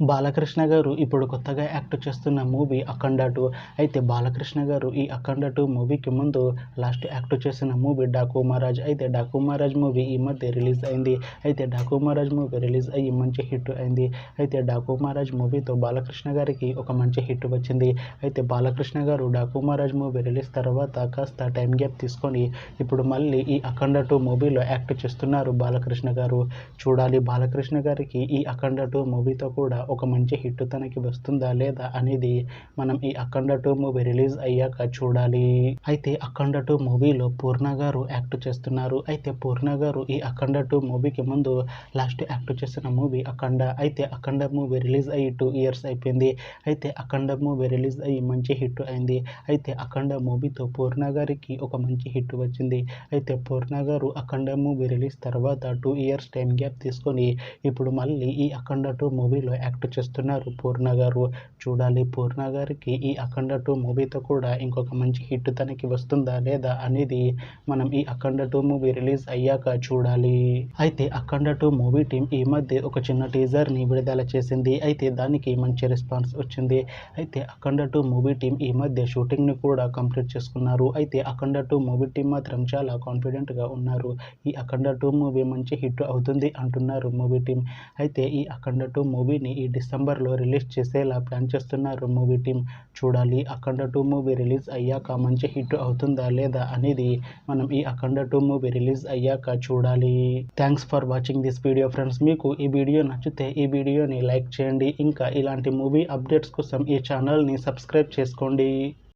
బాలకృష్ణ గారు ఇప్పుడు కొత్తగా యాక్ట్ చేస్తున్న మూవీ అఖండ 2. అయితే బాలకృష్ణ గారు ఈ అఖండ 2 మూవీకి ముందు లాస్ట్ యాక్ట్ చేసిన మూవీ డాకు మహారాజ్. అయితే డాకు మహారాజ్ మూవీ ఈ మధ్య రిలీజ్ అయింది. అయితే డాకు మహారాజ్ మూవీ రిలీజ్ అయ్యి మంచి హిట్ అయింది. అయితే డాకు మహారాజ్ మూవీతో బాలకృష్ణ గారికి ఒక మంచి హిట్ వచ్చింది. అయితే బాలకృష్ణ గారు డాకు మహారాజ్ మూవీ రిలీజ్ తర్వాత కాస్త టైం గ్యాప్ తీసుకొని ఇప్పుడు మళ్ళీ ఈ అఖండ 2 మూవీలో యాక్ట్ చేస్తున్నారు బాలకృష్ణ గారు. చూడాలి బాలకృష్ణ గారికి ఈ అఖండ 2 మూవీతో కూడా ఒక మంచి హిట్ తనకి వస్తుందా లేదా అనేది మనం ఈ అఖండ 2 మూవీ రిలీజ్ అయ్యాక చూడాలి. అయితే అఖండ 2 మూవీలో పూర్ణ గారు యాక్ట్ చేస్తున్నారు. అయితే పూర్ణ గారు ఈ అఖండ 2 మూవీకి ముందు లాస్ట్ యాక్ట్ చేసిన మూవీ అఖండ. అయితే అఖండ మూవీ రిలీజ్ అయ్యి 2 ఇయర్స్ అయిపోయింది. అయితే అఖండ మూవీ రిలీజ్ అయ్యి మంచి హిట్ అయింది. అయితే అఖండ మూవీతో పూర్ణ గారికి ఒక మంచి హిట్ వచ్చింది. అయితే పూర్ణ గారు అఖండ మూవీ రిలీజ్ తర్వాత 2 ఇయర్స్ టైం గ్యాప్ తీసుకొని ఇప్పుడు మళ్ళీ ఈ అఖండ 2 మూవీలో యాక్ట్ చేస్తున్నారు పూర్ణ గారు. చూడాలి పూర్ణ గారికి ఈ అఖండ 2 మూవీతో కూడా ఇంకొక మంచి హిట్ తనకి వస్తుందా లేదా అనేది మనం ఈ అఖండ 2 మూవీ రిలీజ్ అయ్యాక చూడాలి. అయితే అఖండ 2 మూవీ టీం ఈ మధ్య ఒక చిన్న టీజర్ని విడుదల చేసింది. అయితే దానికి మంచి రెస్పాన్స్ వచ్చింది. అయితే అఖండ 2 మూవీ టీం ఈ మధ్య షూటింగ్ని కూడా కంప్లీట్ చేసుకున్నారు. అయితే అఖండ 2 మూవీ టీం మాత్రం చాలా కాన్ఫిడెంట్గా ఉన్నారు. ఈ అఖండ 2 మూవీ మంచి హిట్ అవుతుంది అంటున్నారు మూవీ టీం. అయితే ఈ అఖండ 2 మూవీని ఈ డిసెంబర్లో రిలీజ్ చేసేలా ప్లాన్ చేస్తున్నారు మూవీ టీం. చూడాలి అఖండ 2 మూవీ రిలీజ్ అయ్యాక మంచి హిట్ అవుతుందా లేదా అనేది మనం ఈ అఖండ 2 మూవీ రిలీజ్ అయ్యాక చూడాలి. Thanks for watching this video friends. మీకు ఈ వీడియో నచ్చితే ఈ వీడియోని లైక్ చేయండి. ఇంకా ఇలాంటి మూవీ అప్డేట్స్ కోసం ఈ ఛానల్ని సబ్స్క్రైబ్ చేసుకోండి.